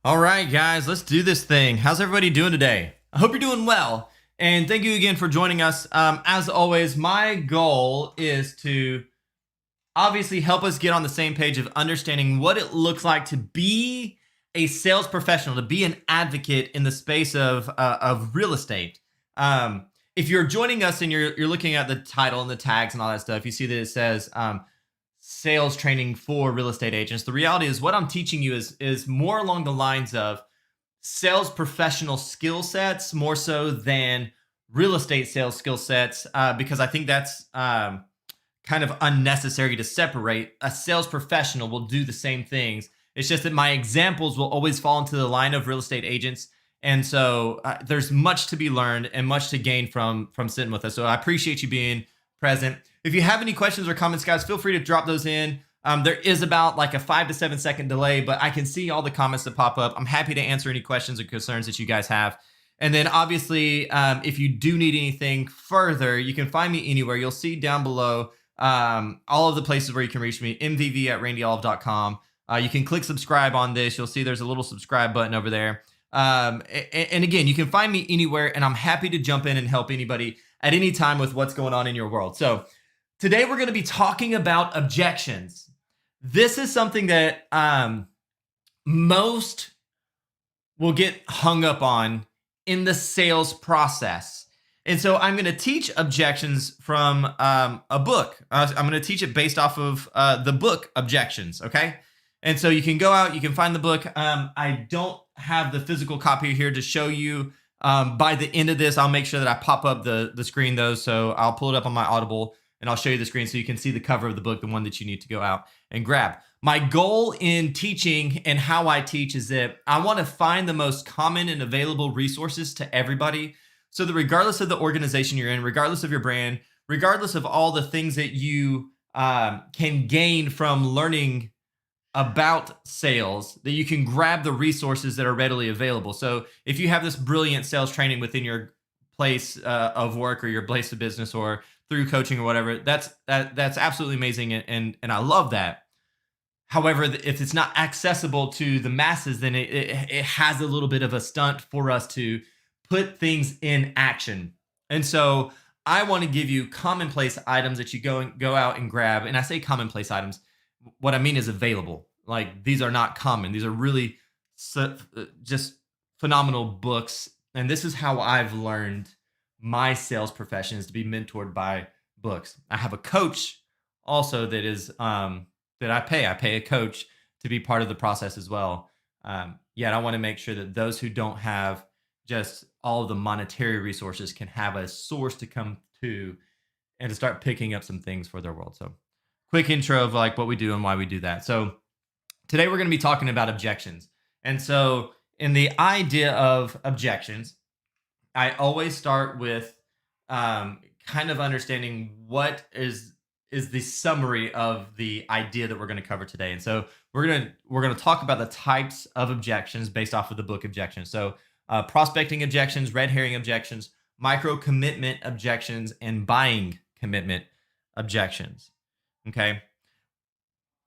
All right, guys, let's do this thing. How's everybody doing today? I hope you're doing well. And thank you again for joining us. As always, my goal is to obviously help us get on the same page of understanding what it looks like to be a sales professional, to be an advocate in the space of real estate. If you're joining us and you're looking at the title and the tags and all that stuff, you see that it says sales training for real estate agents. The reality is what I'm teaching you is more along the lines of sales professional skill sets more so than real estate sales skill sets, because I think that's kind of unnecessary to separate. A sales professional will do the same things. It's just that my examples will always fall into the line of real estate agents. And so there's much to be learned and much to gain from sitting with us. So I appreciate you being present. If you have any questions or comments, guys, feel free to drop those in. There is about like a 5 to 7 second delay, but I can see all the comments that pop up. I'm happy to answer any questions or concerns that you guys have. And then obviously, if you do need anything further, you can find me anywhere. You'll see down below all of the places where you can reach me, mvv@randyolive.com. You can click subscribe on this. You'll see there's a little subscribe button over there. And again, you can find me anywhere, and I'm happy to jump in and help anybody at any time with what's going on in your world. So today we're going to be talking about objections. This is something that most will get hung up on in the sales process. And so I'm going to teach objections from a book. I'm going to teach it based off of the book Objections, okay? And so you can go out, you can find the book. I don't have the physical copy here to show you. By the end of this, I'll make sure that I pop up the screen though. So I'll pull it up on my Audible and I'll show you the screen so you can see the cover of the book, the one that you need to go out and grab. My goal in teaching and how I teach is that I want to find the most common and available resources to everybody so that regardless of the organization you're in, regardless of your brand, regardless of all the things that you can gain from learning about sales, that you can grab the resources that are readily available. So if you have this brilliant sales training within your place of work or your place of business or through coaching or whatever, that's absolutely amazing. And I love that. However, if it's not accessible to the masses, then it has a little bit of a stunt for us to put things in action. And so I want to give you commonplace items that you go out and grab. And I say commonplace items. What I mean is available. Like these are not common. These are really just phenomenal books. And this is how I've learned my sales profession is to be mentored by books. I have a coach also that is that I pay. I pay a coach to be part of the process as well. Yet I want to make sure that those who don't have just all of the monetary resources can have a source to come to and to start picking up some things for their world. So quick intro of like what we do and why we do that. So today we're going to be talking about objections. And so in the idea of objections, I always start with kind of understanding what is the summary of the idea that we're going to cover today. And so we're going to talk about the types of objections based off of the book Objections. So prospecting objections, red herring objections, micro commitment objections, and buying commitment objections. Okay.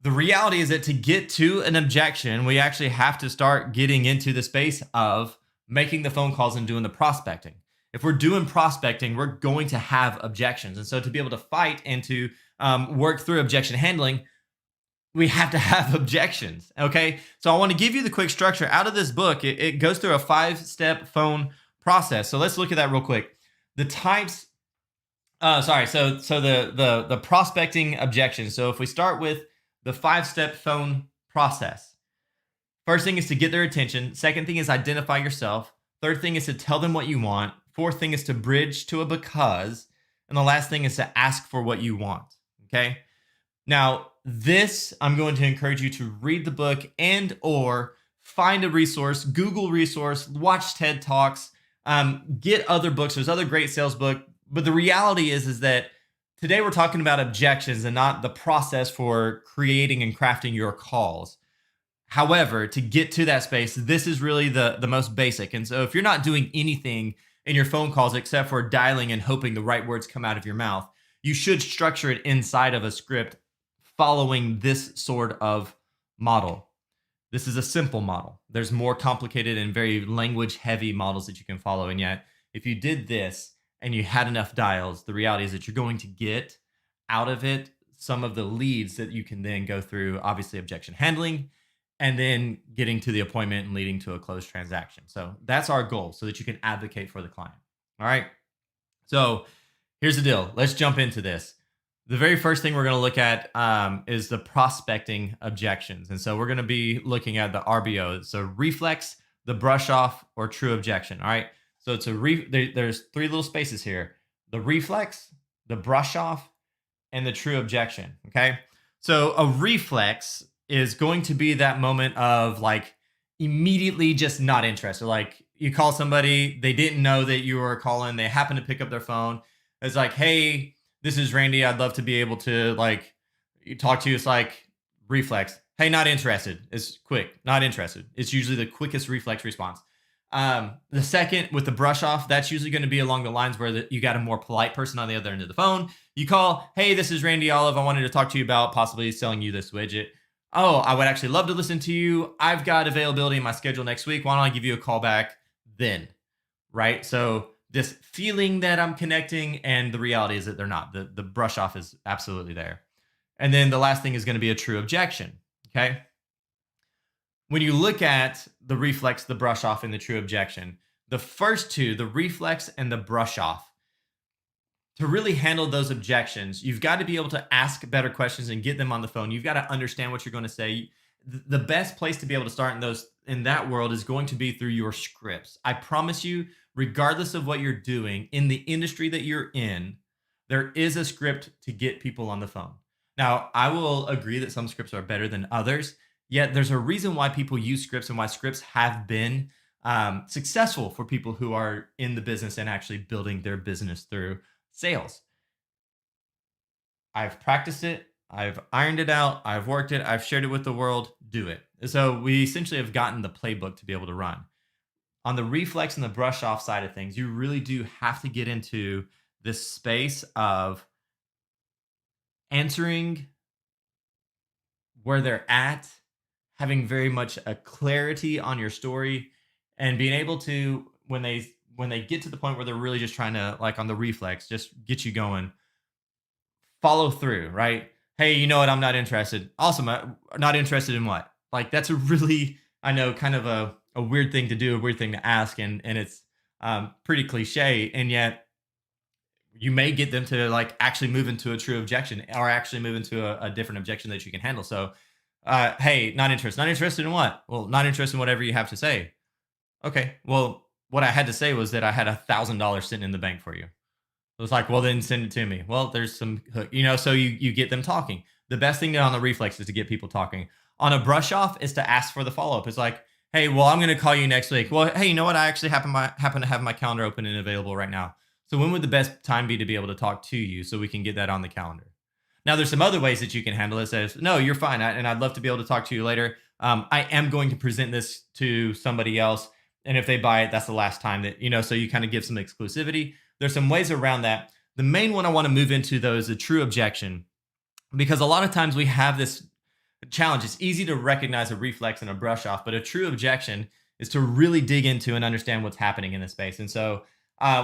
The reality is that to get to an objection, we actually have to start getting into the space of making the phone calls and doing the prospecting. If we're doing prospecting, we're going to have objections. And so to be able to fight and to work through objection handling, we have to have objections. Okay. So I want to give you the quick structure out of this book. It goes through a 5-step phone process. So let's look at that real quick. The types. So the prospecting objections. So if we start with the 5-step phone process, first thing is to get their attention. Second thing is identify yourself. Third thing is to tell them what you want. Fourth thing is to bridge to a because. And the last thing is to ask for what you want. Okay. Now this, I'm going to encourage you to read the book and or find a resource, Google resource, watch TED Talks, get other books. There's other great sales books. But the reality is that today we're talking about objections and not the process for creating and crafting your calls. However, to get to that space, this is really the most basic. And so if you're not doing anything in your phone calls except for dialing and hoping the right words come out of your mouth, you should structure it inside of a script following this sort of model. This is a simple model. There's more complicated and very language heavy models that you can follow. And yet, if you did this and you had enough dials, the reality is that you're going to get out of it some of the leads that you can then go through, obviously, objection handling, and then getting to the appointment and leading to a closed transaction. So that's our goal so that you can advocate for the client. All right. So here's the deal. Let's jump into this. The very first thing we're going to look at is the prospecting objections. And so we're going to be looking at the RBO. So reflex, the brush off, or true objection. All right. So it's there's three little spaces here: the reflex, the brush off, and the true objection. Okay. So a reflex is going to be that moment of like immediately just not interested. Like you call somebody, they didn't know that you were calling, they happen to pick up their phone. It's like, hey, this is Randy. I'd love to be able to like talk to you. It's like reflex. Hey, not interested. It's quick, not interested. It's usually the quickest reflex response. The second with the brush off, that's usually going to be along the lines where you got a more polite person on the other end of the phone. You call, hey, this is Randy Olive. I wanted to talk to you about possibly selling you this widget. Oh, I would actually love to listen to you. I've got availability in my schedule next week. Why don't I give you a call back then? Right. So this feeling that I'm connecting, and the reality is that they're not. The brush off is absolutely there. And then the last thing is going to be a true objection. Okay. When you look at the reflex, the brush off, and the true objection, the first two, the reflex and the brush off, to really handle those objections, you've got to be able to ask better questions and get them on the phone. You've got to understand what you're going to say. The best place to be able to start in that world is going to be through your scripts. I promise you, regardless of what you're doing in the industry that you're in, there is a script to get people on the phone. Now, I will agree that some scripts are better than others. Yet there's a reason why people use scripts and why scripts have been successful for people who are in the business and actually building their business through sales. I've practiced it. I've ironed it out. I've worked it. I've shared it with the world. Do it. So we essentially have gotten the playbook to be able to run. On the reflex and the brush off side of things, you really do have to get into this space of answering where they're at, having very much a clarity on your story, and being able to, when they get to the point where they're really just trying to, like on the reflex, just get you going, follow through, right? Hey, you know what? I'm not interested. Awesome. Not interested in what? Like that's a really, I know, kind of a weird thing to do, a weird thing to ask, and it's pretty cliche, and yet you may get them to like actually move into a true objection or actually move into a different objection that you can handle. So hey, not interested. Not interested in what? Well, not interested in whatever you have to say. Okay. Well, what I had to say was that I had $1,000 sitting in the bank for you. It was like, well, then send it to me. Well, there's some hook, so you get them talking. The best thing on the reflex is to get people talking. On a brush off is to ask for the follow up. It's like, hey, well, I'm going to call you next week. Well, hey, you know what? I actually happen to have my calendar open and available right now. So when would the best time be to be able to talk to you so we can get that on the calendar? Now, there's some other ways that you can handle it. Says, no, you're fine. And I'd love to be able to talk to you later. I am going to present this to somebody else. And if they buy it, that's the last time that, so you kind of give some exclusivity. There's some ways around that. The main one I want to move into, though, is a true objection, because a lot of times we have this challenge. It's easy to recognize a reflex and a brush off, but a true objection is to really dig into and understand what's happening in this space. And so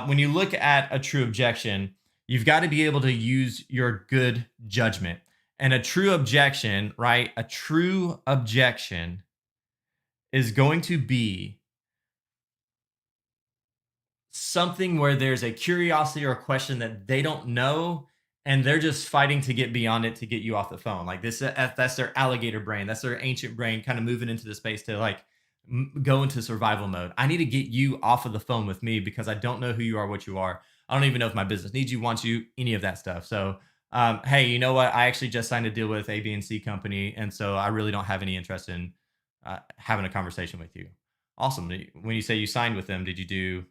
when you look at a true objection, you've got to be able to use your good judgment. And a true objection, right? A true objection is going to be something where there's a curiosity or a question that they don't know, and they're just fighting to get beyond it to get you off the phone. Like this, that's their alligator brain. That's their ancient brain kind of moving into the space to like go into survival mode. I need to get you off of the phone with me because I don't know who you are, what you are. I don't even know if my business needs you, wants you, any of that stuff. So, hey, you know what? I actually just signed a deal with A, B, and C company, and so I really don't have any interest in having a conversation with you. Awesome. When you say you signed with them, did you do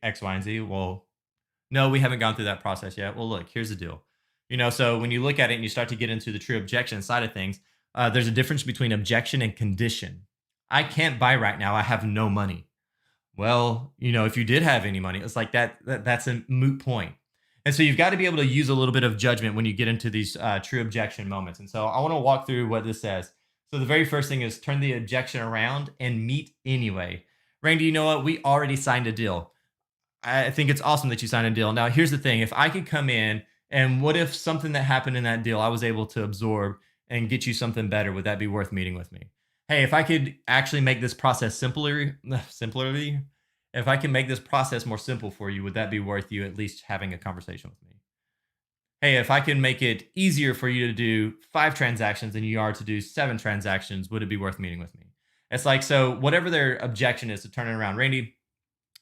X, Y, and Z? Well, no, we haven't gone through that process yet. Well, look, here's the deal. So when you look at it and you start to get into the true objection side of things, there's a difference between objection and condition. I can't buy right now. I have no money. Well, if you did have any money, it's like that's a moot point. And so you've got to be able to use a little bit of judgment when you get into these true objection moments. And so I want to walk through what this says. So the very first thing is turn the objection around and meet anyway. Randy, you know what? We already signed a deal. I think it's awesome that you signed a deal. Now, here's the thing. If I could come in and what if something that happened in that deal I was able to absorb and get you something better, would that be worth meeting with me? Hey, if I could actually make this process simpler, if I can make this process more simple for you, would that be worth you at least having a conversation with me? Hey, if I can make it easier for you to do 5 transactions than you are to do 7 transactions, would it be worth meeting with me? It's like, so whatever their objection is to turn it around, Randy,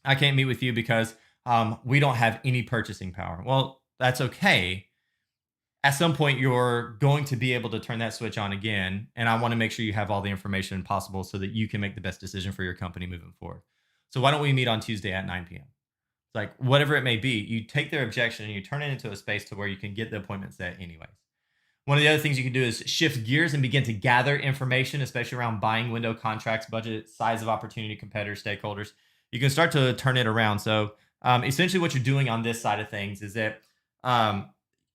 I can't meet with you because we don't have any purchasing power. Well, that's okay. At some point, you're going to be able to turn that switch on again. And I want to make sure you have all the information possible so that you can make the best decision for your company moving forward. So, why don't we meet on Tuesday at 9 p.m.? It's like, whatever it may be, you take their objection and you turn it into a space to where you can get the appointment set anyways. One of the other things you can do is shift gears and begin to gather information, especially around buying window contracts, budget, size of opportunity, competitors, stakeholders. You can start to turn it around. So essentially, what you're doing on this side of things is that um,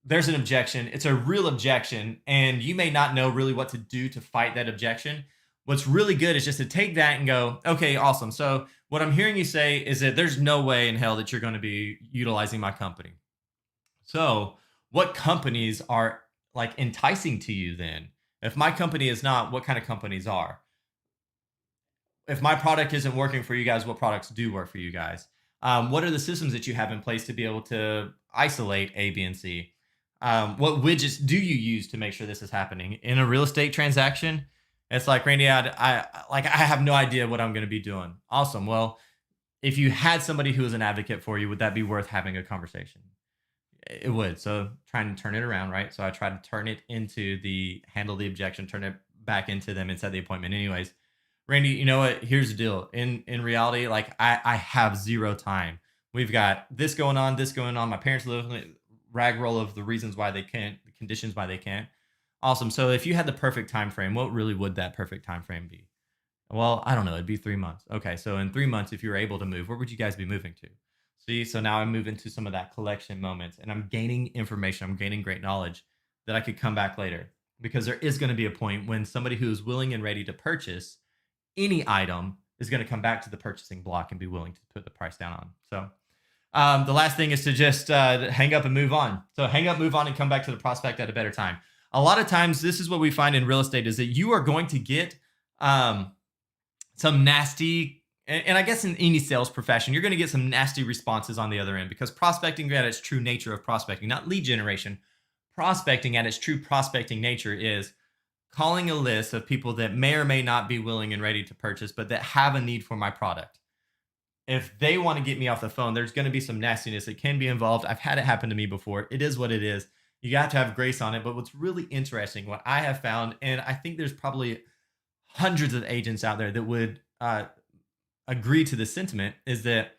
there's an objection. It's a real objection, and you may not know really what to do to fight that objection. What's really good is just to take that and go, okay, awesome. So what I'm hearing you say is that there's no way in hell that you're going to be utilizing my company. So, what companies are like enticing to you then? If my company is not, what kind of companies are? If my product isn't working for you guys, what products do work for you guys? What are the systems that you have in place to be able to isolate A, B, and C? What widgets do you use to make sure this is happening in a real estate transaction? It's like, Randy, I have no idea what I'm going to be doing. Awesome. Well, if you had somebody who was an advocate for you, would that be worth having a conversation? It would. So trying to turn it around, right? So I try to turn it into the handle the objection, turn it back into them and set the appointment anyways. Randy, you know what? Here's the deal. In reality, like I have zero time. We've got this going on, this going on. My parents live in a rag roll of the reasons why they can't, the conditions why they can't. Awesome. So if you had the perfect time frame, what really would that perfect time frame be? Well, I don't know. It'd be 3 months. Okay. So in 3 months, if you were able to move, where would you guys be moving to? See, so now I move into some of that collection moments and I'm gaining information. I'm gaining great knowledge that I could come back later because there is going to be a point when somebody who is willing and ready to purchase any item is going to come back to the purchasing block and be willing to put the price down on. So the last thing is to just hang up and move on. So hang up, move on, and come back to the prospect at a better time. A lot of times, this is what we find in real estate is that you are going to get some nasty, and I guess in any sales profession, you're going to get some nasty responses on the other end because prospecting at its true nature of prospecting, not lead generation, prospecting at its true prospecting nature is calling a list of people that may or may not be willing and ready to purchase, but that have a need for my product. If they want to get me off the phone, there's going to be some nastiness that can be involved. I've had it happen to me before. It is what it is. You got to have grace on it. But what's really interesting, what I have found, and I think there's probably hundreds of agents out there that would agree to this sentiment, is that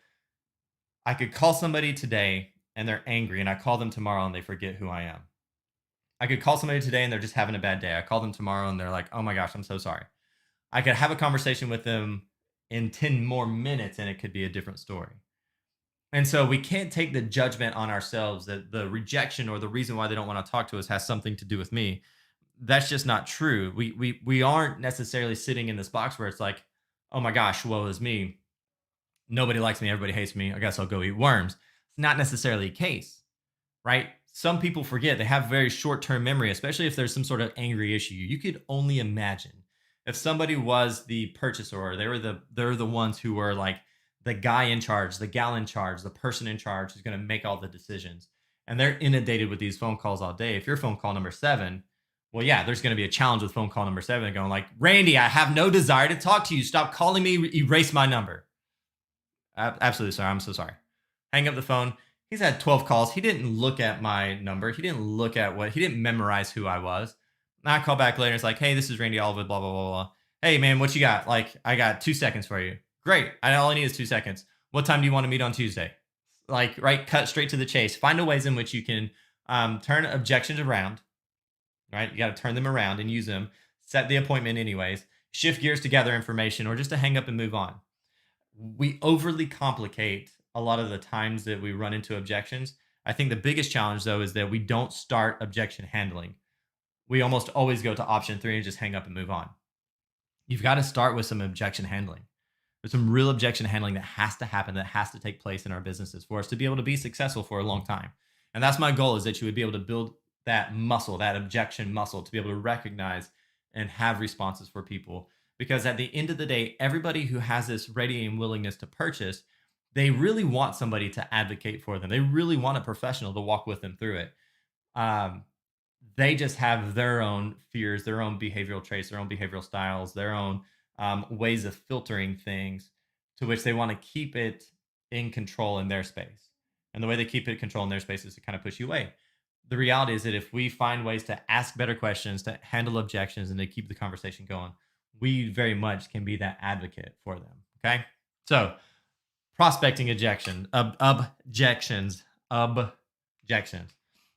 I could call somebody today and they're angry, and I call them tomorrow and they forget who I am. I could call somebody today and they're just having a bad day. I call them tomorrow and they're like, oh my gosh, I'm so sorry. I could have a conversation with them in 10 more minutes and it could be a different story. And so we can't take the judgment on ourselves that the rejection or the reason why they don't want to talk to us has something to do with me. That's just not true. We aren't necessarily sitting in this box where it's like, oh my gosh, woe is me. Nobody likes me. Everybody hates me. I guess I'll go eat worms. It's not necessarily the case, right? Some people forget they have very short term memory, especially if there's some sort of angry issue. You could only imagine if somebody was the purchaser, or they're the ones who were like the guy in charge, the gal in charge, the person in charge who's going to make all the decisions, and they're inundated with these phone calls all day. If you're phone call number 7, well, yeah, there's going to be a challenge with phone call number 7 going like, Randy, I have no desire to talk to you. Stop calling me. Erase my number. Absolutely, sir. I'm so sorry. Hang up the phone. He's had 12 calls. He didn't look at my number. He didn't look at he didn't memorize who I was. And I call back later. It's like, hey, this is Randy Oliver, blah, blah, blah, blah. Hey, man, what you got? Like, I got 2 seconds for you. Great. All I need is 2 seconds. What time do you want to meet on Tuesday? Like, right, cut straight to the chase. Find a ways in which you can turn objections around, right? You got to turn them around and use them. Set the appointment anyways. Shift gears to gather information or just to hang up and move on. We overly complicate a lot of the times that we run into objections. I think the biggest challenge, though, is that we don't start objection handling. We almost always go to option 3 and just hang up and move on. you've got to start with some objection handling. There's some real objection handling that has to happen, that has to take place in our businesses for us to be able to be successful for a long time. And that's my goal, is that you would be able to build that muscle, that objection muscle, to be able to recognize and have responses for people. Because at the end of the day, everybody who has this ready and willingness to purchase, they really want somebody to advocate for them. They really want a professional to walk with them through it. Um, they just have their own fears, their own behavioral traits, their own behavioral styles, their own ways of filtering things, to which they want to keep it in control in their space. And the way they keep it control in their space is to kind of push you away. The reality is that if we find ways to ask better questions, to handle objections, and to keep the conversation going, we very much can be that advocate for them. Okay. So, prospecting objections.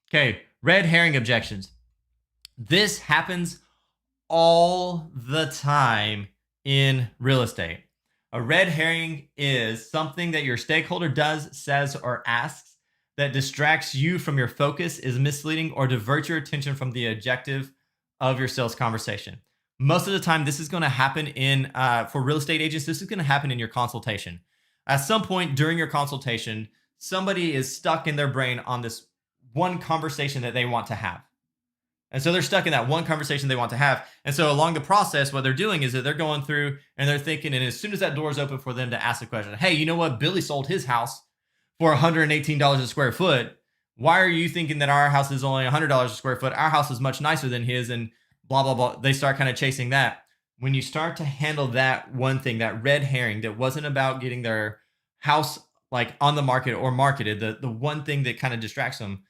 Okay, red herring objections. This happens all the time in real estate. A red herring is something that your stakeholder does, says, or asks that distracts you from your focus, is misleading, or diverts your attention from the objective of your sales conversation. Most of the time, this is going to happen for real estate agents, this is going to happen in your consultation. At some point during your consultation, somebody is stuck in their brain on this one conversation that they want to have. And so they're stuck in that one conversation they want to have. And so along the process, what they're doing is that they're going through and they're thinking, and as soon as that door is open for them to ask the question, hey, you know what? Billy sold his house for $118 a square foot. Why are you thinking that our house is only $100 a square foot? Our house is much nicer than his, and blah, blah, blah. They start kind of chasing that. When you start to handle that one thing, that red herring that wasn't about getting their house like on the market or marketed, the one thing that kind of distracts them,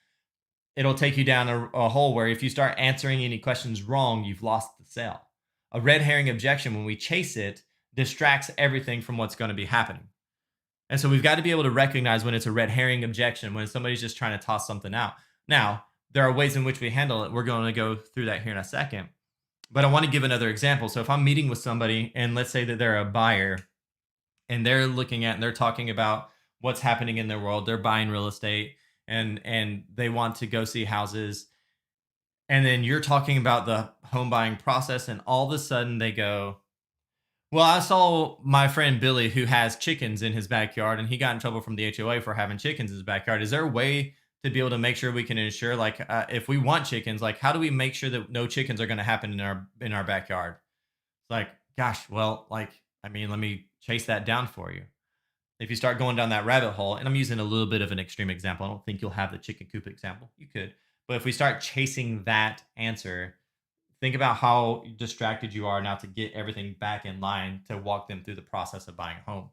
it'll take you down a hole where if you start answering any questions wrong, you've lost the sale. A red herring objection, when we chase it, distracts everything from what's going to be happening. And so we've got to be able to recognize when it's a red herring objection, when somebody's just trying to toss something out. Now, there are ways in which we handle it. We're going to go through that here in a second. But I want to give another example. So if I'm meeting with somebody, and let's say that they're a buyer, and they're looking at and they're talking about what's happening in their world, they're buying real estate, and they want to go see houses. And then you're talking about the home buying process, and all of a sudden they go, well, I saw my friend Billy who has chickens in his backyard, and he got in trouble from the HOA for having chickens in his backyard. Is there a way to be able to make sure we can ensure, like, if we want chickens, like, how do we make sure that no chickens are going to happen in our backyard? It's like, gosh, well, like, I mean, let me chase that down for you. If you start going down that rabbit hole, and I'm using a little bit of an extreme example, I don't think you'll have the chicken coop example. You could, but if we start chasing that answer, think about how distracted you are now to get everything back in line to walk them through the process of buying a home.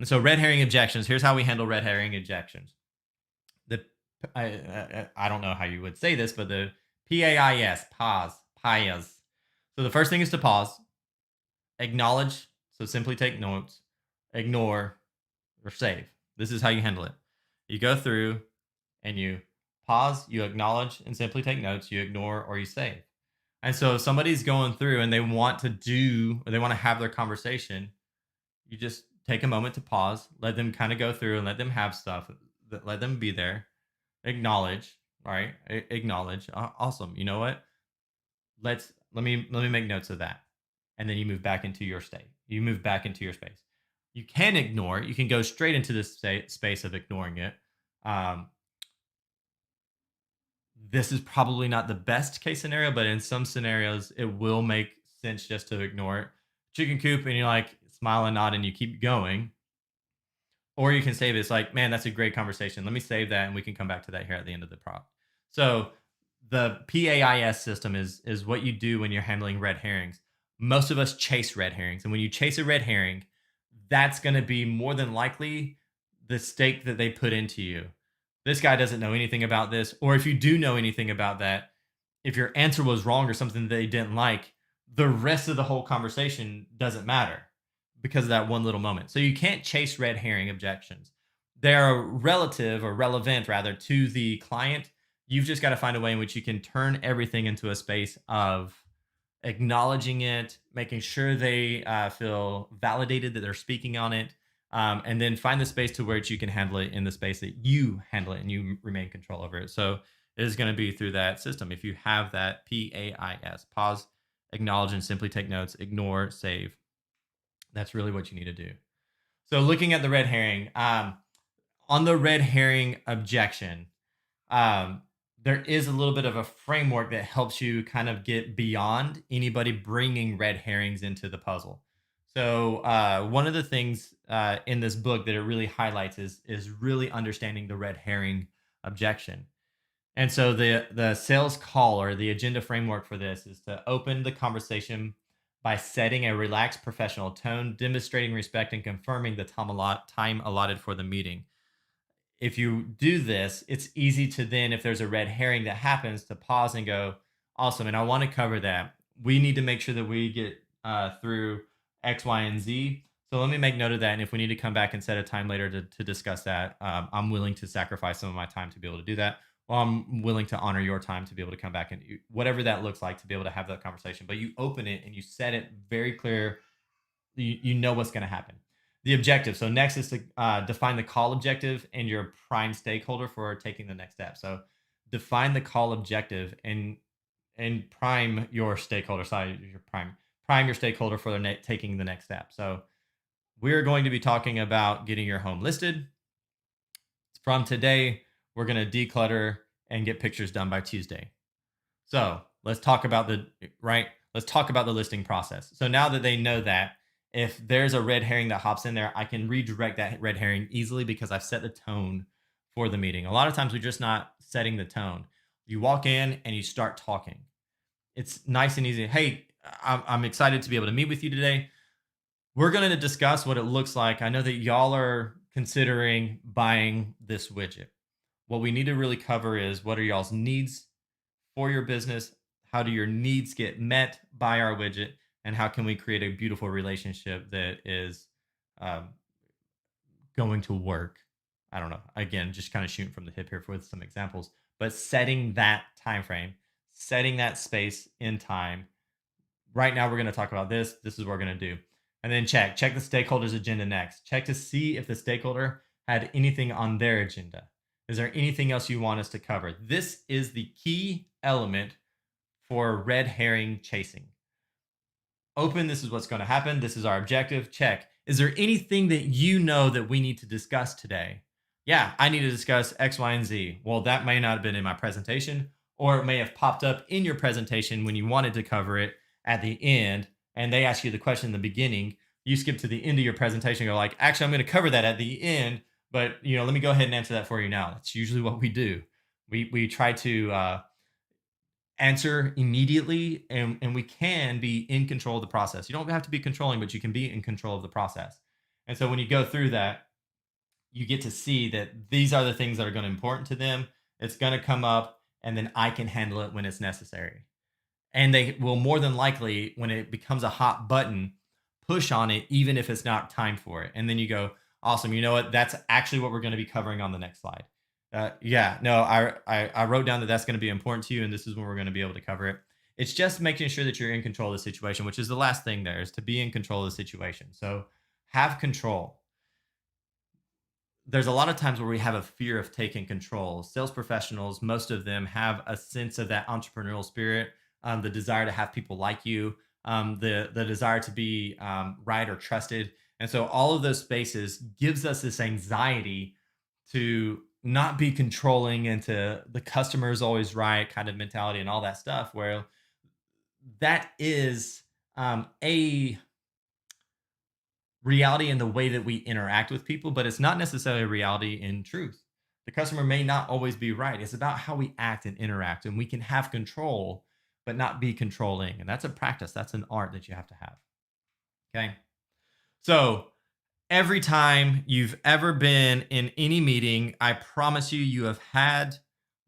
And so, red herring objections. Here's how we handle red herring objections. The I don't know how you would say this, but the PAIS, pause. So the first thing is to pause, acknowledge. So simply take notes, ignore, or save. This is how you handle it. You go through and you pause, you acknowledge, and simply take notes. You ignore or you save. And so if somebody's going through and they want to have their conversation, you just take a moment to pause, let them kind of go through and let them have stuff, let them be there, acknowledge, right? Acknowledge. Awesome. You know what? Let me make notes of that. And then you move back into your state. You move back into your space. You can ignore it. You can go straight into this space of ignoring it. This is probably not the best case scenario, but in some scenarios, it will make sense just to ignore it. Chicken coop, and you're like smile and nod, and you keep going. Or you can save it. It's like, man, that's a great conversation. Let me save that, and we can come back to that here at the end of the prop. So the PAIS system is what you do when you're handling red herrings. Most of us chase red herrings, and when you chase a red herring, that's going to be more than likely the stake that they put into you. This guy doesn't know anything about this. Or if you do know anything about that, if your answer was wrong or something they didn't like, the rest of the whole conversation doesn't matter because of that one little moment. So you can't chase red herring objections. They're relative, or relevant rather, to the client. You've just got to find a way in which you can turn everything into a space of acknowledging it, making sure they feel validated that they're speaking on it, and then find the space to where you can handle it in the space that you handle it and you remain control over it. So it is going to be through that system. If you have that PAIS, pause, acknowledge and simply take notes, ignore, save. That's really what you need to do. So looking at the red herring, on the red herring objection, um, there is a little bit of a framework that helps you kind of get beyond anybody bringing red herrings into the puzzle. So one of the things in this book that it really highlights is really understanding the red herring objection. And so the sales call or the agenda framework for this is to open the conversation by setting a relaxed professional tone, demonstrating respect, and confirming the time allotted for the meeting. If you do this, it's easy to then, if there's a red herring that happens, to pause and go, awesome. And I want to cover that. We need to make sure that we get through X, Y, and Z. So let me make note of that. And if we need to come back and set a time later to discuss that, I'm willing to sacrifice some of my time to be able to do that. Well, I'm willing to honor your time to be able to come back and whatever that looks like to be able to have that conversation. But you open it and you set it very clear. You know what's going to happen. The objective. So next is to define the call objective and your prime stakeholder for taking the next step. So define the call objective and prime your stakeholder. Sorry, your prime your stakeholder for taking the next step. So we're going to be talking about getting your home listed. From today, we're going to declutter and get pictures done by Tuesday. So let's talk about let's talk about the listing process. So now that they know that, if there's a red herring that hops in there, I can redirect that red herring easily because I've set the tone for the meeting. A lot of times we're just not setting the tone. You walk in and you start talking. It's nice and easy. Hey, I'm excited to be able to meet with you today. We're going to discuss what it looks like. I know that y'all are considering buying this widget. What we need to really cover is what are y'all's needs for your business? How do your needs get met by our widget? And how can we create a beautiful relationship that is um, going to work? I don't know. Again, just kind of shooting from the hip here with some examples, but setting that time frame, setting that space in time. Right now, we're going to talk about this. This is what we're going to do. And then check the stakeholders' agenda next. Check to see if the stakeholder had anything on their agenda. Is there anything else you want us to cover? This is the key element for red herring chasing. Open, this is what's going to happen. This is our objective. Check. Is there anything that you know that we need to discuss today? Yeah, I need to discuss X, Y, and Z. Well, that may not have been in my presentation, or it may have popped up in your presentation when you wanted to cover it at the end, and they ask you the question in the beginning. You skip to the end of your presentation and go like, actually, I'm going to cover that at the end, but let me go ahead and answer that for you now. That's usually what we do. We try to answer immediately, and we can be in control of the process. You don't have to be controlling, but you can be in control of the process. And so when you go through that, you get to see that these are the things that are going to be important to them. It's going to come up, and then I can handle it when it's necessary. And they will more than likely, when it becomes a hot button, push on it, even if it's not time for it. And then you go, awesome. You know what? That's actually what we're going to be covering on the next slide. Yeah, no, I wrote down that that's going to be important to you, and this is when we're going to be able to cover it. It's just making sure that you're in control of the situation, which is the last thing there, is to be in control of the situation. So have control. There's a lot of times where we have a fear of taking control. Sales professionals, most of them have a sense of that entrepreneurial spirit, the desire to have people like you, the desire to be right or trusted. And so all of those spaces gives us this anxiety to not be controlling and to the customer is always right kind of mentality and all that stuff, where that is a reality in the way that we interact with people, but it's not necessarily a reality in truth. The customer may not always be right. It's about how we act and interact, and we can have control, but not be controlling. And that's a practice. That's an art that you have to have. Okay. So every time you've ever been in any meeting, I promise you, you have had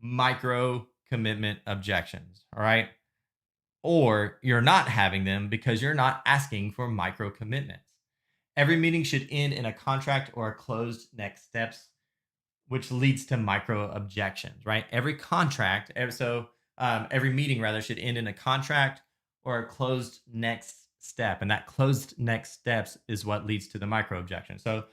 micro commitment objections. All right. Or you're not having them because you're not asking for micro commitments. Every meeting should end in a contract or a closed next steps, which leads to micro objections, right? Every meeting rather should end in a contract or a closed next step, and that closed next steps is what leads to the micro objection. So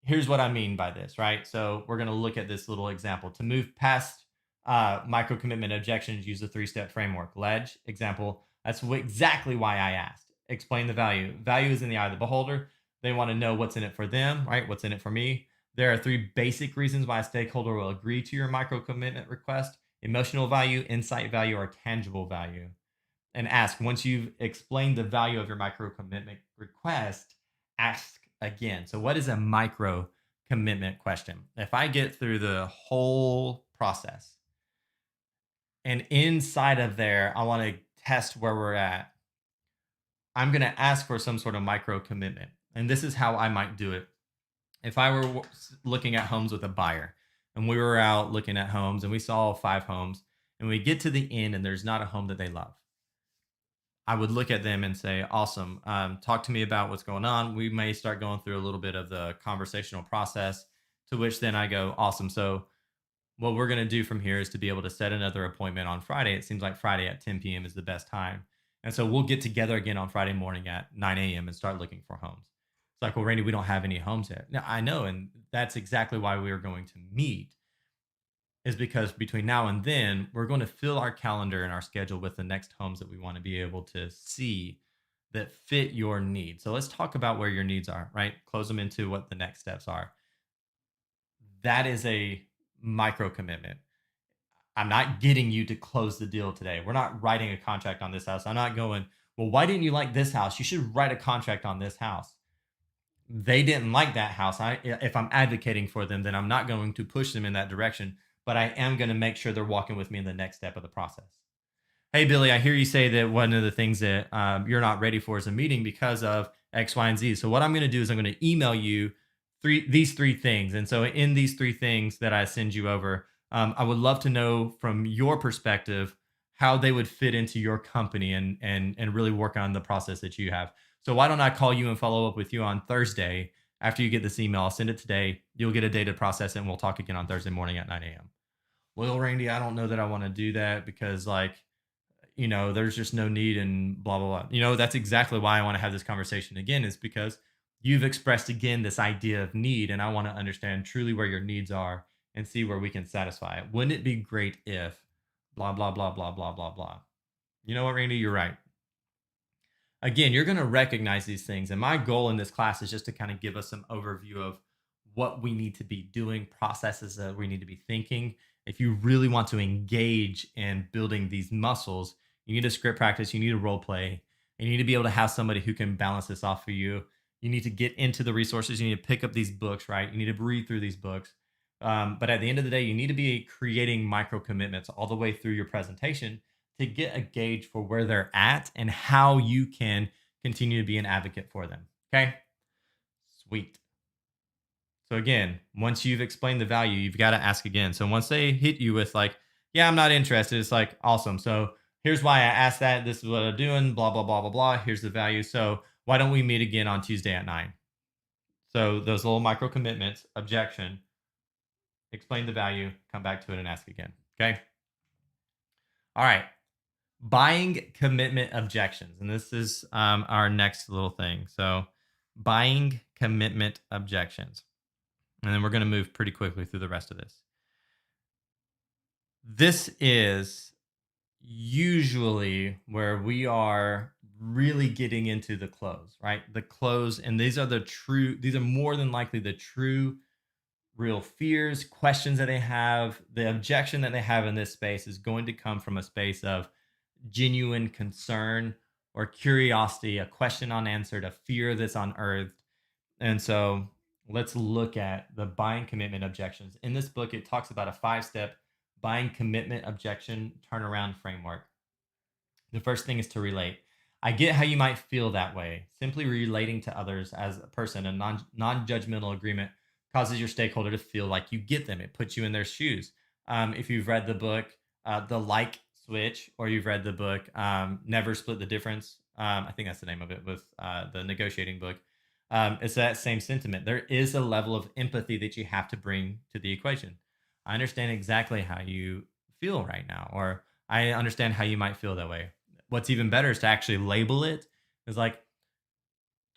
here's what I mean by this, right? So we're going to look at this little example. To move past micro commitment objections, use the 3-step framework. Ledge, example, That's exactly why I asked. Explain the value. Value is in the eye of the beholder. They want to know what's in it for them, right? What's in it for me. There are three basic reasons why a stakeholder will agree to your micro commitment request: emotional value, insight value, or tangible value. And ask, once you've explained the value of your micro commitment request, ask again. So, what is a micro commitment question? If I get through the whole process and inside of there, I want to test where we're at, I'm going to ask for some sort of micro commitment. And this is how I might do it. If I were looking at homes with a buyer and we were out looking at homes and we saw 5 homes and we get to the end and there's not a home that they love, I would look at them and say, awesome. Talk to me about what's going on. We may start going through a little bit of the conversational process, to which then I go, awesome. So, what we're going to do from here is to be able to set another appointment on Friday. It seems like Friday at 10 p.m. is the best time. And so, we'll get together again on Friday morning at 9 a.m. and start looking for homes. It's like, well, Randy, we don't have any homes yet. Now, I know. And that's exactly why we are going to meet, is because between now and then, we're going to fill our calendar and our schedule with the next homes that we want to be able to see that fit your needs. So let's talk about where your needs are, right? Close them into what the next steps are. That is a micro commitment. I'm not getting you to close the deal today. We're not writing a contract on this house. I'm not going, well, why didn't you like this house? You should write a contract on this house. They didn't like that house. If I'm advocating for them, then I'm not going to push them in that direction, but I am going to make sure they're walking with me in the next step of the process. Hey, Billy, I hear you say that one of the things that you're not ready for is a meeting because of X, Y, and Z. So what I'm going to do is I'm going to email you these three things. And so in these three things that I send you over, I would love to know from your perspective how they would fit into your company and really work on the process that you have. So why don't I call you and follow up with you on Thursday after you get this email? I'll send it today. You'll get a day to process it, and we'll talk again on Thursday morning at 9 a.m. Well, Randy, I don't know that I want to do that because there's just no need and blah, blah, blah. That's exactly why I want to have this conversation again, is because you've expressed again this idea of need. And I want to understand truly where your needs are and see where we can satisfy it. Wouldn't it be great if blah, blah, blah, blah, blah, blah, blah. You know what, Randy? You're right. Again, you're going to recognize these things. And my goal in this class is just to kind of give us some overview of what we need to be doing, processes that we need to be thinking. If you really want to engage in building these muscles, you need a script practice, you need a role play, and you need to be able to have somebody who can balance this off for you. You need to get into the resources. You need to pick up these books, right? You need to read through these books. But at the end of the day, you need to be creating micro commitments all the way through your presentation to get a gauge for where they're at and how you can continue to be an advocate for them. Okay. Sweet. So again, once you've explained the value, you've got to ask again. So once they hit you with like, yeah, I'm not interested, it's like, awesome. So here's why I asked that. This is what I'm doing, blah, blah, blah, blah, blah. Here's the value. So why don't we meet again on Tuesday at 9? So those little micro commitments, objection, explain the value, come back to it and ask again. Okay. All right. Buying commitment objections. And this is our next little thing. So buying commitment objections. And then we're going to move pretty quickly through the rest of this. This is usually where we are really getting into the close, right? The close. And these are more than likely the true, real fears, questions that they have. The objection that they have in this space is going to come from a space of genuine concern or curiosity, a question unanswered, a fear that's unearthed. And so let's look at the buying commitment objections. In this book, it talks about a 5-step buying commitment objection turnaround framework. The first thing is to relate. I get how you might feel that way. Simply relating to others as a person, a non-judgmental agreement causes your stakeholder to feel like you get them. It puts you in their shoes. If you've read the book, The Like Switch, or you've read the book, Never Split the Difference, I think that's the name of it, with the negotiating book. It's that same sentiment. There is a level of empathy that you have to bring to the equation. I understand exactly how you feel right now, or I understand how you might feel that way. What's even better is to actually label it. It's like,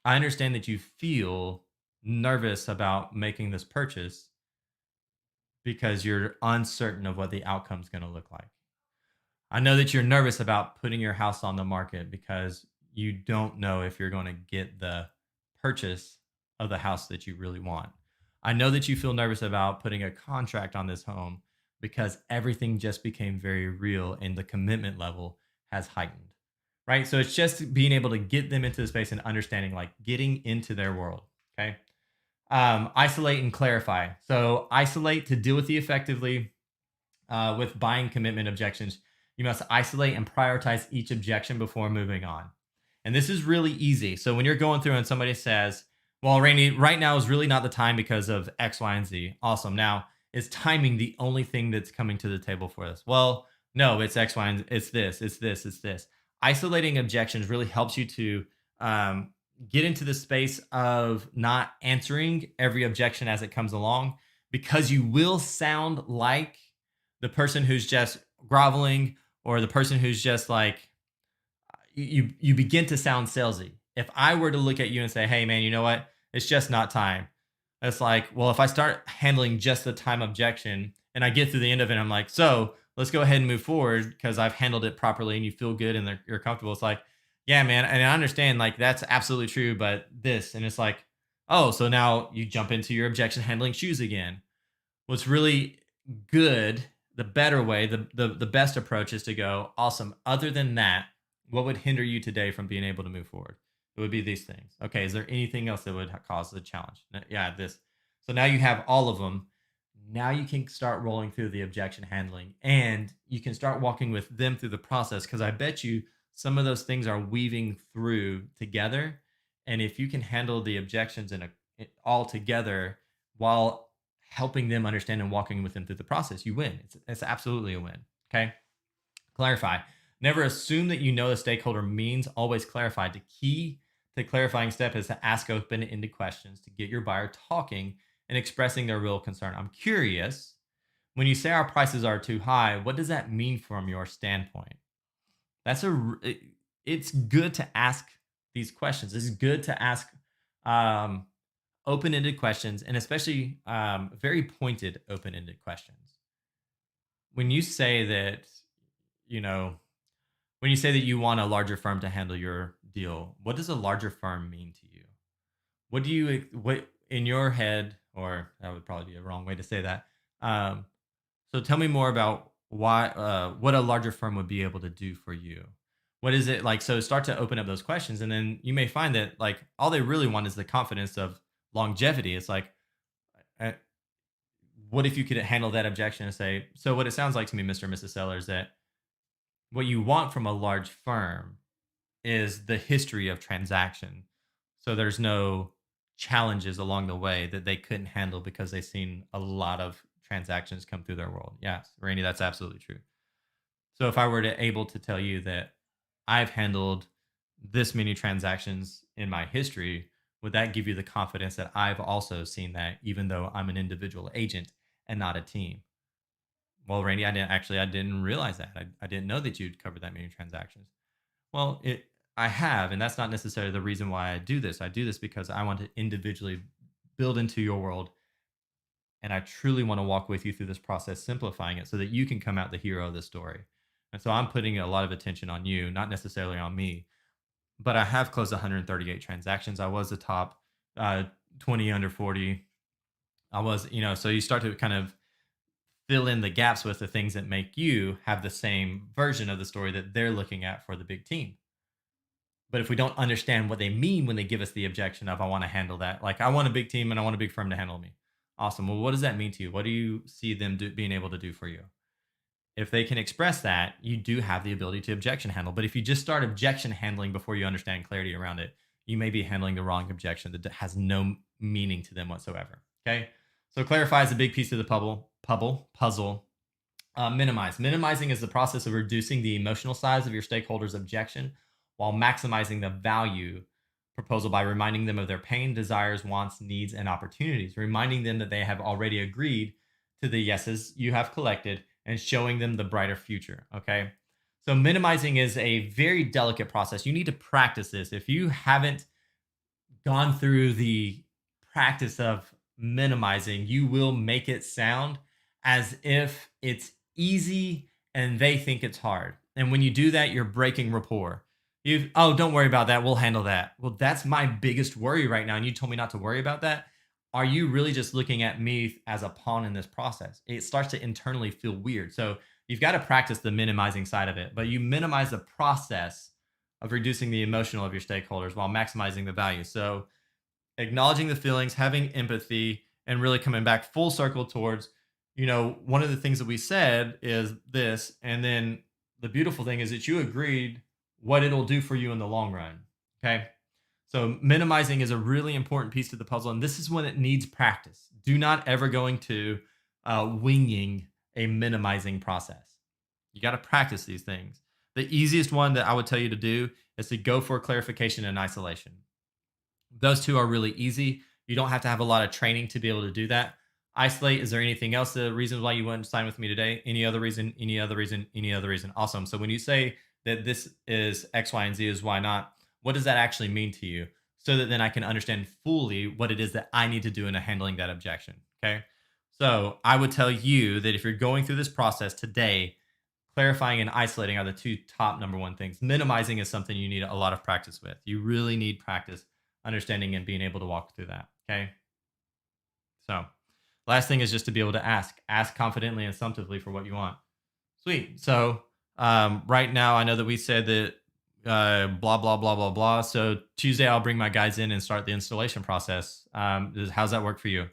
I understand that you feel nervous about making this purchase because you're uncertain of what the outcome is going to look like. I know that you're nervous about putting your house on the market because you don't know if you're going to get the purchase of the house that you really want. I know that you feel nervous about putting a contract on this home because everything just became very real and the commitment level has heightened. Right? So it's just being able to get them into the space and understanding, like getting into their world. Okay. Isolate and clarify. So isolate to deal with the effectively with buying commitment objections. You must isolate and prioritize each objection before moving on. And this is really easy. So when you're going through and somebody says, well, Rainey, right now is really not the time because of X, Y, and Z. Awesome. Now, is timing the only thing that's coming to the table for this? Well, no, it's X, Y, and it's this, it's this, it's this. Isolating objections really helps you to get into the space of not answering every objection as it comes along, because you will sound like the person who's just groveling, or the person who's just like, you begin to sound salesy. If I were to look at you and say, hey man, you know what, it's just not time, it's like, well, if I start handling just the time objection and I get through the end of it, I'm like, so let's go ahead and move forward because I've handled it properly and you feel good and you're comfortable. It's like, yeah man, and I understand, like that's absolutely true, but this, and it's like, oh, so now you jump into your objection handling shoes again. What's really good, the better way, the best approach is to go, awesome. Other than that, what would hinder you today from being able to move forward? It would be these things. Okay, is there anything else that would cause the challenge? Yeah, this. So now you have all of them. Now you can start rolling through the objection handling, and you can start walking with them through the process, because I bet you some of those things are weaving through together. And if you can handle the objections all together while helping them understand and walking with them through the process, you win. It's absolutely a win. Okay. Clarify. Never assume that you know the stakeholder means. Always clarify. The key to clarifying step is to ask open-ended questions to get your buyer talking and expressing their real concern. I'm curious, when you say our prices are too high, what does that mean from your standpoint? It's good to ask these questions. It's good to ask um, open-ended questions, and especially very pointed open-ended questions. When you say that, you know, when you say that you want a larger firm to handle your deal, what does a larger firm mean to you? What in your head, or that would probably be a wrong way to say that. Um, so tell me more about what a larger firm would be able to do for you. What is it like? So start to open up those questions, and then you may find that like all they really want is the confidence of longevity. It's like, uh, what if you could handle that objection and say, so what it sounds like to me, Mr. and Mrs. Seller, is that what you want from a large firm is the history of transaction. So there's no challenges along the way that they couldn't handle because they've seen a lot of transactions come through their world. Yes, Randy, that's absolutely true. So if I were to able to tell you that I've handled this many transactions in my history, would that give you the confidence that I've also seen that, even though I'm an individual agent and not a team? Well, Randy, I didn't realize that. I didn't know that you'd covered that many transactions. Well, I have, and that's not necessarily the reason why I do this. I do this because I want to individually build into your world, and I truly want to walk with you through this process, simplifying it so that you can come out the hero of the story. And so I'm putting a lot of attention on you, not necessarily on me. But I have closed 138 transactions. I was the top 20 under 40. I was, so you start to kind of fill in the gaps with the things that make you have the same version of the story that they're looking at for the big team. But if we don't understand what they mean when they give us the objection of, I want to handle that, like I want a big team and I want a big firm to handle me. Awesome. Well, what does that mean to you? What do you see them being able to do for you? If they can express that, you do have the ability to objection handle. But if you just start objection handling before you understand clarity around it, you may be handling the wrong objection that has no meaning to them whatsoever. Okay. So clarify is a big piece of the puzzle. Minimizing is the process of reducing the emotional size of your stakeholder's objection while maximizing the value proposal by reminding them of their pain, desires, wants, needs, and opportunities, reminding them that they have already agreed to the yeses you have collected and showing them the brighter future. Okay. So minimizing is a very delicate process. You need to practice this. If you haven't gone through the practice of minimizing, you will make it sound as if it's easy and they think it's hard. And when you do that, you're breaking rapport. Oh, don't worry about that. We'll handle that. Well, that's my biggest worry right now. And you told me not to worry about that. Are you really just looking at me as a pawn in this process? It starts to internally feel weird. So you've got to practice the minimizing side of it, but you minimize the process of reducing the emotional of your stakeholders while maximizing the value. So acknowledging the feelings, having empathy, and really coming back full circle towards, one of the things that we said is this. And then the beautiful thing is that you agreed what it'll do for you in the long run. Okay. So minimizing is a really important piece to the puzzle. And this is when it needs practice. Do not ever go into winging a minimizing process. You got to practice these things. The easiest one that I would tell you to do is to go for clarification and isolation. Those two are really easy. You don't have to have a lot of training to be able to do that. Isolate, is there anything else, the reasons why you wouldn't sign with me today? Any other reason, any other reason, any other reason? Awesome. So when you say that this is X, Y, and Z is why not, what does that actually mean to you? So that then I can understand fully what it is that I need to do in handling that objection. Okay. So I would tell you that if you're going through this process today, clarifying and isolating are the two top number one things. Minimizing is something you need a lot of practice with. You really need practice understanding and being able to walk through that. Okay. So last thing is just to be able to ask confidently and assumptively for what you want. Sweet. So right now I know that we said that blah, blah, blah, blah, blah. So Tuesday I'll bring my guys in and start the installation process. How's that work for you?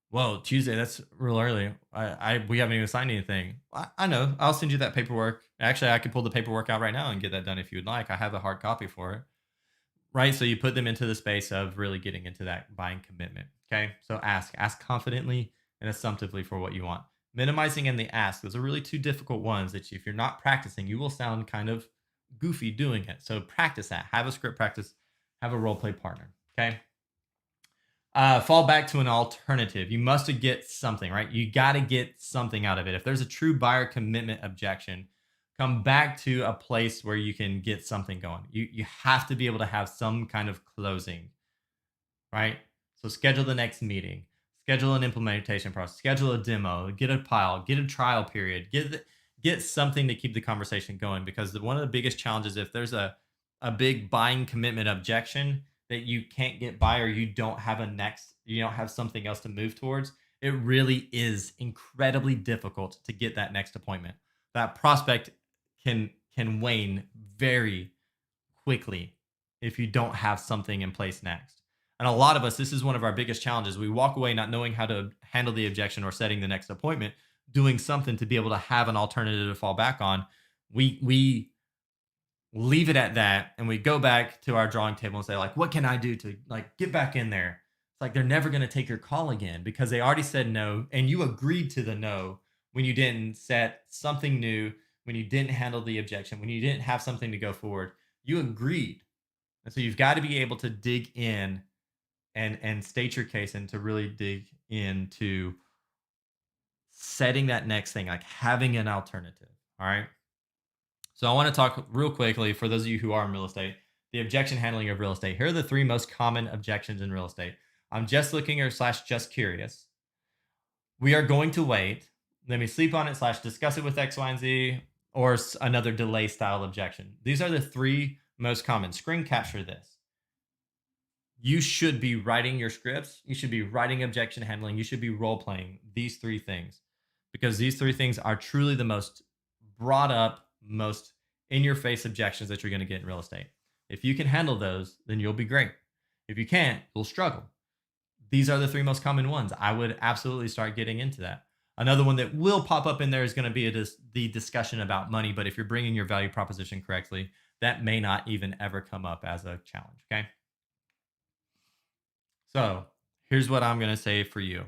Well, Tuesday, that's real early. We haven't even signed anything. I know. I'll send you that paperwork. Actually, I could pull the paperwork out right now and get that done if you'd like. I have a hard copy for it. Right. So you put them into the space of really getting into that buying commitment. Okay. So ask confidently and assumptively for what you want. Minimizing and the ask, those are really two difficult ones that if you're not practicing, you will sound kind of goofy doing it. So practice that. Have a script practice, have a role play partner. Okay. Fall back to an alternative. You must get something, right? You got to get something out of it. If there's a true buyer commitment objection, come back to a place where you can get something going. You have to be able to have some kind of closing, right? So schedule the next meeting, schedule an implementation process, schedule a demo, get a pile, get a trial period, get something to keep the conversation going. Because one of the biggest challenges, if there's a big buying commitment objection that you can't get by, or you don't have you don't have something else to move towards, it really is incredibly difficult to get that next appointment. That prospect can wane very quickly if you don't have something in place next. And a lot of us, this is one of our biggest challenges. We walk away not knowing how to handle the objection or setting the next appointment, doing something to be able to have an alternative to fall back on. We leave it at that and we go back to our drawing table and say, like, what can I do to get back in there? It's like they're never going to take your call again because they already said no and you agreed to the no when you didn't set something new, when you didn't handle the objection, when you didn't have something to go forward. You agreed. And so you've got to be able to dig in and state your case and to really dig into setting that next thing, like having an alternative. All right. So I want to talk real quickly for those of you who are in real estate, the objection handling of real estate. Here are the three most common objections in real estate. I'm just looking or / just curious. We are going to wait. Let me sleep on it / discuss it with X, Y, and Z, or another delay style objection. These are the three most common. Screen capture this. You should be writing your scripts. You should be writing objection handling. You should be role playing these three things because these three things are truly the most brought up, most in your face objections that you're going to get in real estate. If you can handle those, then you'll be great. If you can't, you'll struggle. These are the three most common ones. I would absolutely start getting into that. Another one that will pop up in there is going to be the discussion about money. But if you're bringing your value proposition correctly, that may not even ever come up as a challenge. Okay. So here's what I'm going to say for you.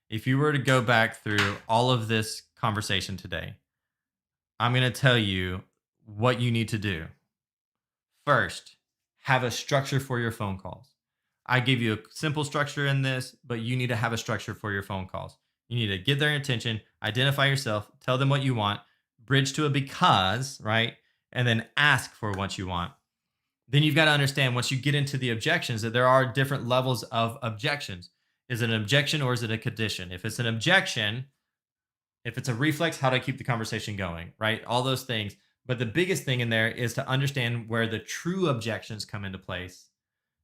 If you were to go back through all of this conversation today, I'm going to tell you what you need to do. First, have a structure for your phone calls. I gave you a simple structure in this, but you need to have a structure for your phone calls. You need to get their attention, identify yourself, tell them what you want, bridge to a because, right? And then ask for what you want. Then you've got to understand once you get into the objections that there are different levels of objections. Is it an objection or is it a condition? If it's an objection, if it's a reflex, how do I keep the conversation going, right? All those things. But the biggest thing in there is to understand where the true objections come into place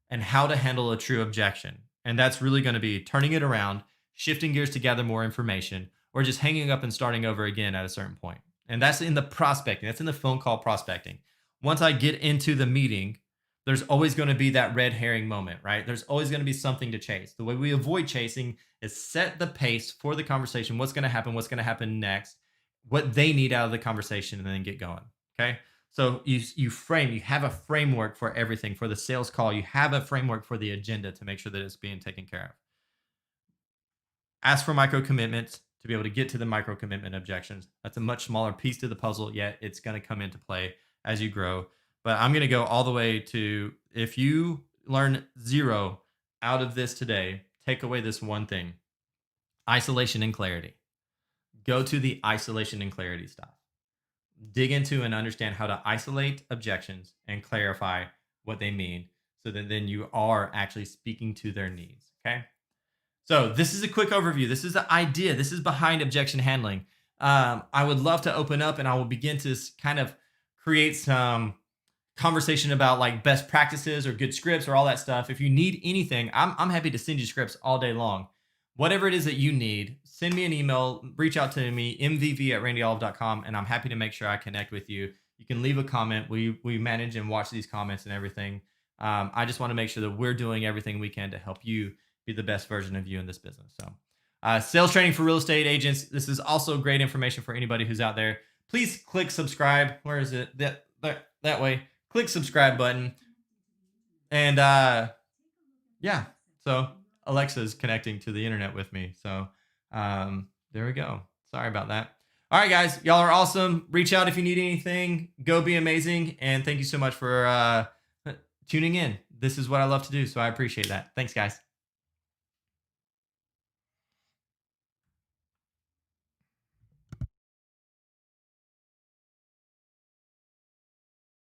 and how to handle a true objection. And that's really going to be turning it around, shifting gears to gather more information, or just hanging up and starting over again at a certain point. And that's in the prospecting, that's in the phone call prospecting. Once I get into the meeting, there's always going to be that red herring moment, right? There's always going to be something to chase. The way we avoid chasing is set the pace for the conversation. What's going to happen? What's going to happen next? What they need out of the conversation, and then get going. Okay. So you have a framework for everything. For the sales call, you have a framework for the agenda to make sure that it's being taken care of. Ask for micro commitments to be able to get to the micro commitment objections. That's a much smaller piece to the puzzle, yet it's going to come into play as you grow. But I'm going to go all the way to, if you learn 0 out of this today, take away this one thing: isolation and clarity. Go to the isolation and clarity stuff. Dig into and understand how to isolate objections and clarify what they mean, so that then you are actually speaking to their needs. Okay. So this is a quick overview. This is the idea. This is behind objection handling. I would love to open up, and I will begin to kind of create some conversation about like best practices or good scripts or all that stuff. If you need anything, I'm happy to send you scripts all day long. Whatever it is that you need, send me an email, reach out to me, mvv@randyolive.com, and I'm happy to make sure I connect with you. You can leave a comment. We manage and watch these comments and everything. I just want to make sure that we're doing everything we can to help you be the best version of you in this business. So sales training for real estate agents. This is also great information for anybody who's out there. Please click subscribe. Where is it? That way. Click subscribe button. And yeah, so Alexa's connecting to the internet with me. So there we go. Sorry about that. All right, guys, y'all are awesome. Reach out if you need anything. Go be amazing. And thank you so much for tuning in. This is what I love to do, so I appreciate that. Thanks, guys.